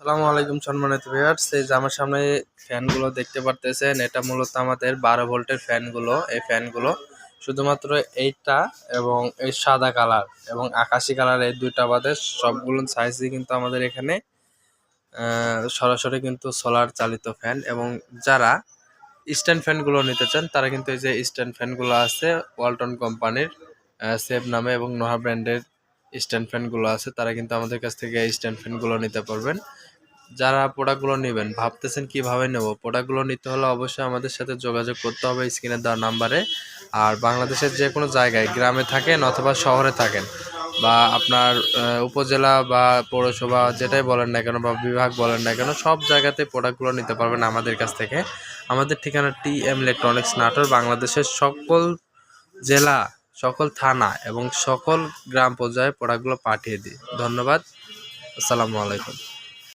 আসসালামু আলাইকুম সম্মানিত ভিউয়ার্স, এই যে আমার সামনে ফ্যানগুলো দেখতে পারতেছেন, এটা মূলত আমাদের 12 ভোল্টের ফ্যানগুলো। এই ফ্যানগুলো শুধুমাত্র এইটা এবং এই সাদা কালার এবং আকাশি কালার, এই দুইটা বাদে সবগুলো সাইজই কিন্তু আমাদের এখানে সরাসরি কিন্তু সোলার চালিত ফ্যান। এবং যারা স্ট্যান্ড ফ্যানগুলো নিতে চান তারা কিন্তু এই যে স্ট্যান্ড ফ্যানগুলো আছে ওয়ালটন কোম্পানির সেভ নামে এবং নোহা ব্র্যান্ডের স্ট্যান্ড ফ্যানগুলো আছে, তারা কিন্তু আমাদের কাছ থেকে এই স্ট্যান্ড ফ্যানগুলো নিতে পারবেন। যারা প্রোডাক্টগুলো নেবেন, ভাবতেছেন কিভাবে নেব, প্রোডাক্টগুলো নিতে হলে অবশ্যই আমাদের সাথে যোগাযোগ করতে হবে স্ক্রিনে দেওয়া নাম্বারে। আর বাংলাদেশের যে কোনো জায়গায়, গ্রামে থাকেন অথবা শহরে থাকেন বা আপনার উপজেলা বা পৌরসভা যেটাই বলেন না কেন বা বিভাগ বলেন না কেন, সব জায়গাতে প্রোডাক্টগুলো নিতে পারবেন আমাদের কাছ থেকে। আমাদের ঠিকানা TM ইলেকট্রনিক্স নাটোর, বাংলাদেশের সকল জেলা, সকল থানা এবং সকল গ্রাম পর্যায়ে প্রোডাক্টগুলো পাঠিয়ে দিই। ধন্যবাদ। আসসালামু আলাইকুম।